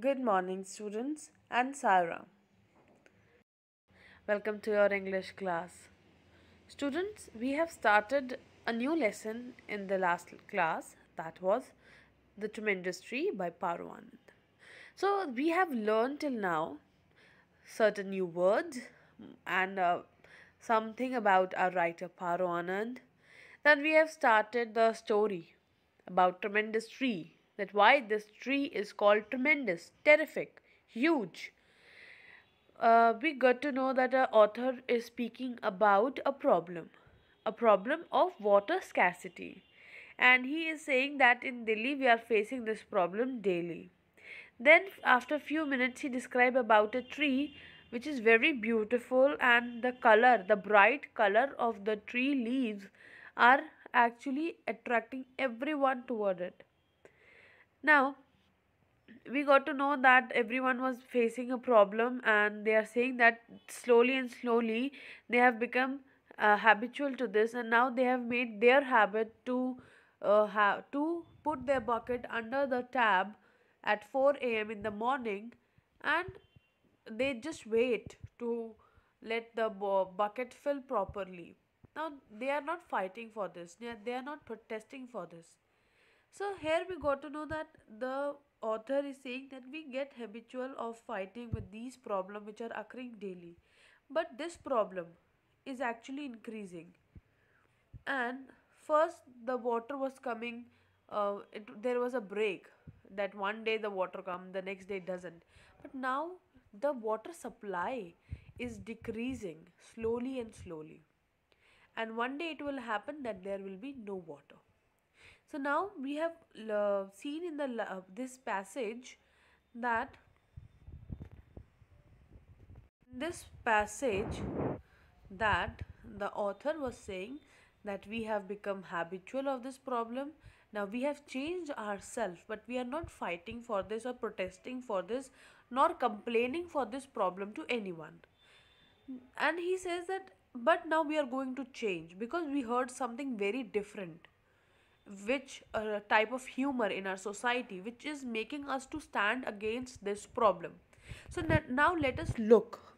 Good morning, students and Sarah. Welcome to your English class. Students, we have started a new lesson in the last class, that was The Tremendous Tree by Parvanand. So, we have learned till now certain new words and something about our writer Parvanand. Then we have started the story about tremendous tree, that why this tree is called tremendous, terrific, huge. We got to know that our author is speaking about a problem of water scarcity. And he is saying that in Delhi we are facing this problem daily. Then after a few minutes he described about a tree which is very beautiful, and the color, the bright color of the tree leaves are actually attracting everyone toward it. Now we got to know that everyone was facing a problem, and they are saying that slowly and slowly they have become habitual to this, and now they have made their habit to have to put their bucket under the tap at 4 a.m. in the morning, and they just wait to let the bucket fill properly. Now they are not fighting for this, they are not protesting for this. So here we got to know that the author is saying that we get habitual of fighting with these problems which are occurring daily. But this problem is actually increasing. And first the water was coming, there was a break, that one day the water come, the next day it doesn't. But now the water supply is decreasing slowly and slowly. And one day it will happen that there will be no water. So now we have seen in this passage that this passage that the author was saying that we have become habitual of this problem. Now we have changed ourselves, but we are not fighting for this or protesting for this nor complaining for this problem to anyone. And he says that but now we are going to change because we heard something very different, which type of humor in our society which is making us to stand against this problem. So now let us look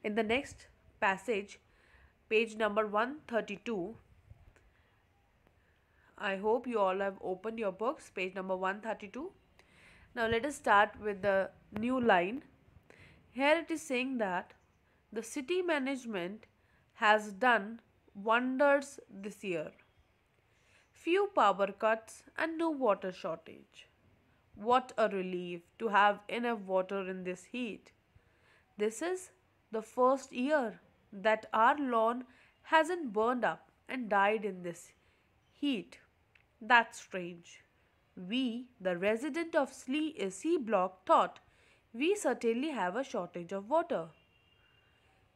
in the next passage, page number 132. I hope you all have opened your books, page number 132. Now let us start with the new line. Here it is saying that the city management has done wonders this year. Few power cuts and no water shortage. What a relief to have enough water in this heat. This is the first year that our lawn hasn't burned up and died in this heat. That's strange. We, the resident of C block, thought we certainly have a shortage of water.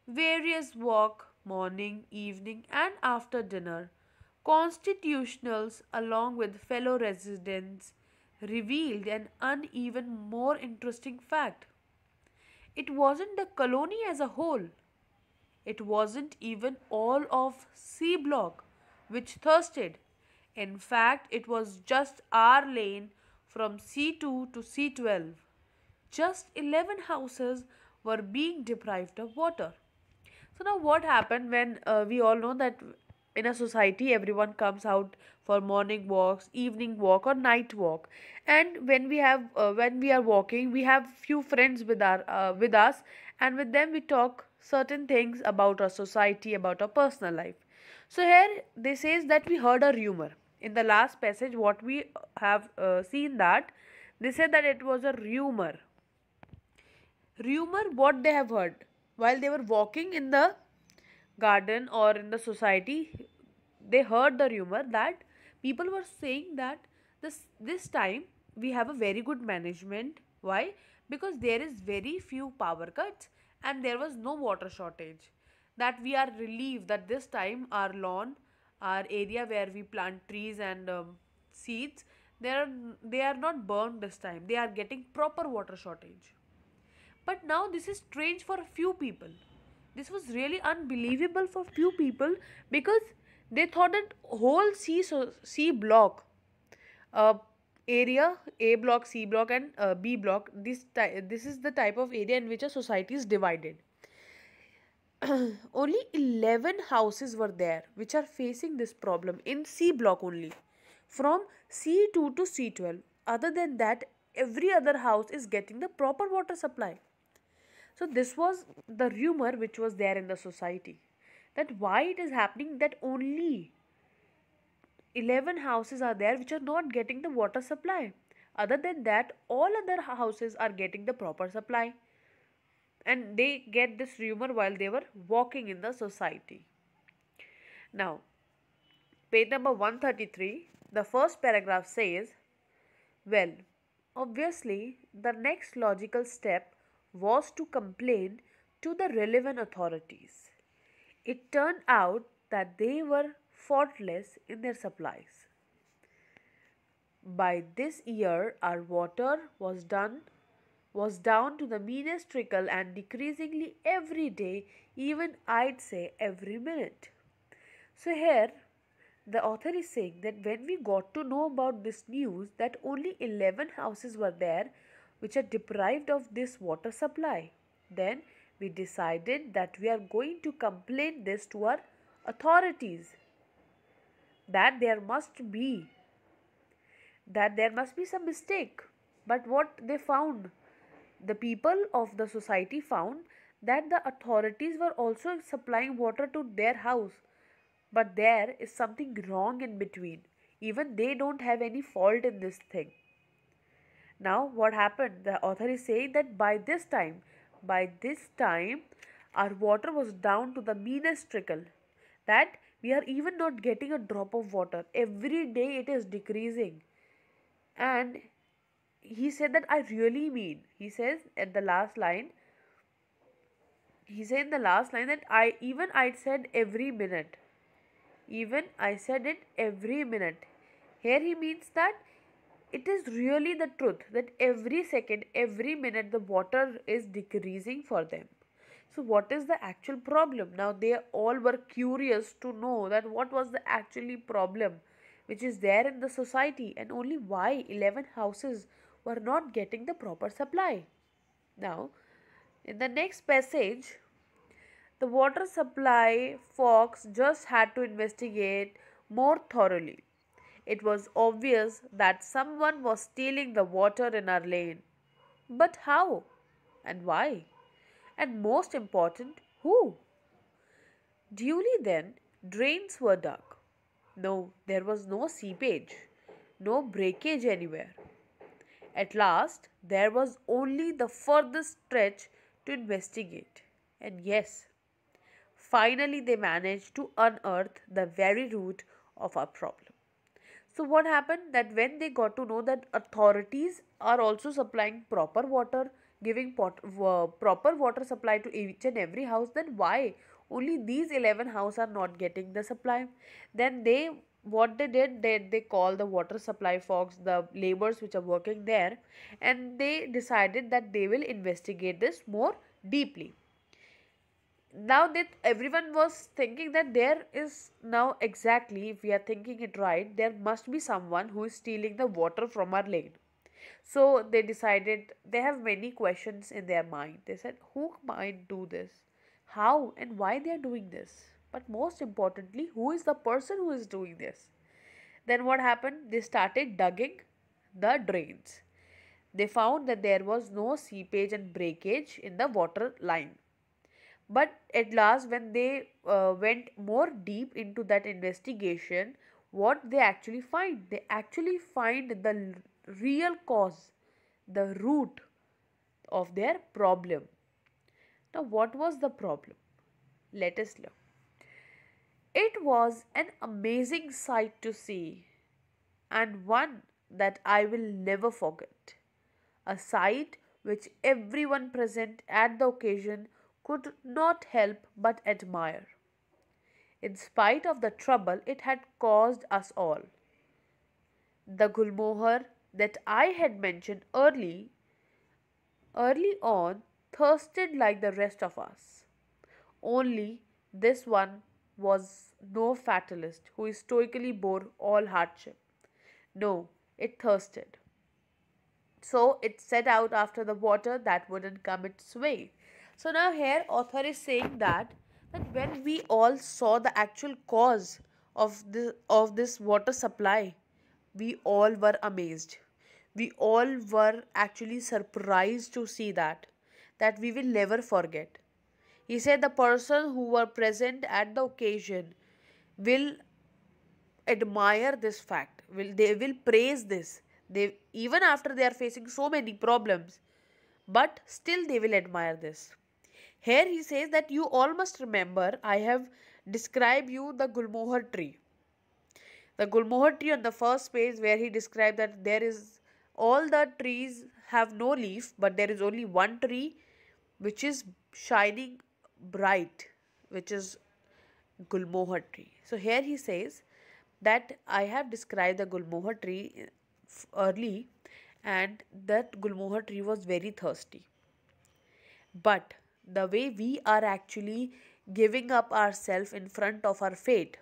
Various walk, morning, evening, and after dinner, constitutionals, along with fellow residents, revealed an uneven more interesting fact. It wasn't the colony as a whole. It wasn't even all of C block which thirsted. In fact, it was just our lane from C2 to C12. Just 11 houses were being deprived of water. So now what happened when we all know that in a society everyone comes out for morning walks, evening walk or night walk, and when we are walking we have few friends with us, and with them we talk certain things about our society, about our personal life. So here they says that we heard a rumor in the last passage. What we have seen that they said that it was a rumor what they have heard while they were walking in the garden or in the society. They heard the rumor that people were saying that this time we have a very good management. Why? Because there is very few power cuts and there was no water shortage, that we are relieved that this time our lawn, our area where we plant trees and seeds, they are not burned this time, they are getting proper water shortage. But now this is strange for a few people. This was really unbelievable for few people because they thought that whole C block, uh, area A block, C block, and B block. This is the type of area in which a society is divided. Only 11 houses were there which are facing this problem in C block only, from C2 to C12. Other than that, every other house is getting the proper water supply. So this was the rumor which was there in the society, that why it is happening that only 11 houses are there which are not getting the water supply. Other than that, all other houses are getting the proper supply. And they get this rumor while they were walking in the society. Now, page number 133, the first paragraph says, well, obviously, the next logical step was to complain to the relevant authorities. It turned out that they were faultless in their supplies. By this year, our water was down to the meanest trickle and decreasingly every day, even I'd say every minute. So here the author is saying that when we got to know about this news that only 11 houses were there which are deprived of this water supply, then we decided that we are going to complain this to our authorities, that there must be some mistake. But what they found, the people of the society found that the authorities were also supplying water to their house, but there is something wrong in between. Even they don't have any fault in this thing. Now what happened, the author is saying that by this time our water was down to the meanest trickle, that we are even not getting a drop of water. Every day it is decreasing. And he said that I really mean, he says at the last line, he said in the last line that I said every minute. Even I said it every minute. Here he means that it is really the truth that every second, every minute the water is decreasing for them. So what is the actual problem? Now they all were curious to know that what was the actually problem which is there in the society, and only why 11 houses were not getting the proper supply. Now in the next passage, the water supply folks just had to investigate more thoroughly. It was obvious that someone was stealing the water in our lane. But how? And why? And most important, who? Duly then, drains were dug. No, there was no seepage, no breakage anywhere. At last, there was only the furthest stretch to investigate. And yes, finally, they managed to unearth the very root of our problem. So, what happened that when they got to know that authorities are also supplying proper water, giving proper water supply to each and every house, then why only these 11 houses are not getting the supply? Then what they did, they call the water supply folks, the laborers which are working there, and they decided that they will investigate this more deeply. Now that everyone was thinking that there is now, exactly, if we are thinking it right, there must be someone who is stealing the water from our lane. So they decided, they have many questions in their mind. They said, who might do this, how and why they are doing this, but most importantly, who is the person who is doing this? Then what happened, they started digging the drains. They found that there was no seepage and breakage in the water line. But at last, when they went more deep into that investigation, what they actually find? They actually find the real cause, the root of their problem. Now, what was the problem? Let us look. It was an amazing sight to see, and one that I will never forget. A sight which everyone present at the occasion could not help but admire, in spite of the trouble it had caused us all. The Gulmohar that I had mentioned early on thirsted like the rest of us. Only this one was no fatalist who stoically bore all hardship. No, it thirsted. So it set out after the water that wouldn't come its way. So now here author is saying that when we all saw the actual cause of this water supply, we all were amazed. We all were actually surprised to see that we will never forget. He said the person who were present at the occasion will admire this fact, they will praise this, they even after they are facing so many problems, but still they will admire this. Here he says that you all must remember I have described you the Gulmohar tree. The Gulmohar tree on the first page, where he described that there is all the trees have no leaf, but there is only one tree which is shining bright, which is Gulmohar tree. So here he says that I have described the Gulmohar tree early, and that Gulmohar tree was very thirsty. But the way we are actually giving up ourselves in front of our fate,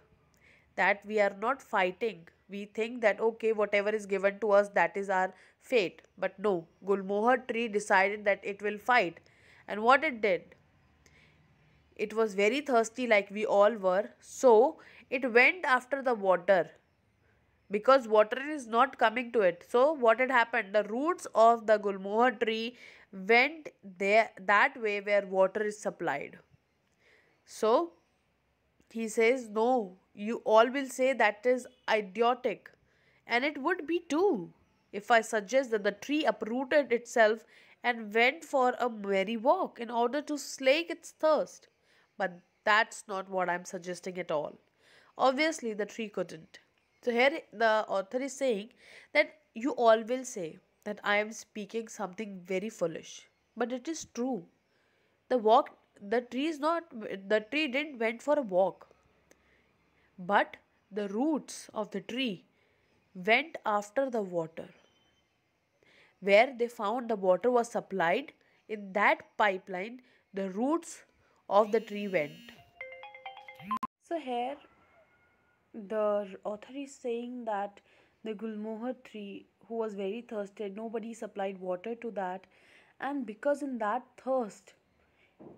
that we are not fighting. We think that okay, whatever is given to us, that is our fate. But no, Gulmohar tree decided that it will fight. And what it did? It was very thirsty, like we all were. So it went after the water because water is not coming to it. So what had happened? The roots of the Gulmohar tree went there that way where water is supplied. So he says, no, you all will say that is idiotic. And it would be too if I suggest that the tree uprooted itself and went for a merry walk in order to slake its thirst. But that's not what I'm suggesting at all. Obviously, the tree couldn't. So here the author is saying that you all will say that I am speaking something very foolish. But it is true. The walk the tree is not the tree didn't went for a walk, but the roots of the tree went after the water. Where they found the water was supplied, in that pipeline the roots of the tree went. So here the author is saying that the Gulmohar tree, who was very thirsty, nobody supplied water to that, and because in that thirst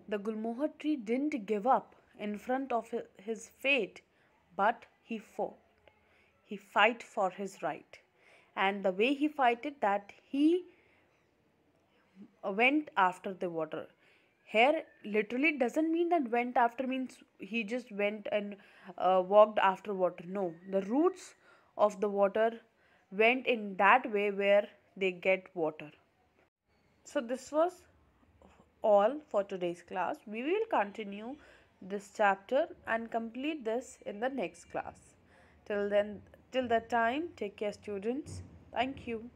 the Gulmohar tree didn't give up in front of his fate, but he fought. He fight for his right. And the way he fight it, that he went after the water. Here literally doesn't mean that went after means he just went and walked after water. No, the roots of the water went in that way where they get water. So this was all for today's class. We will continue this chapter and complete this in the next class. Till then, till that time, take care, students. Thank you.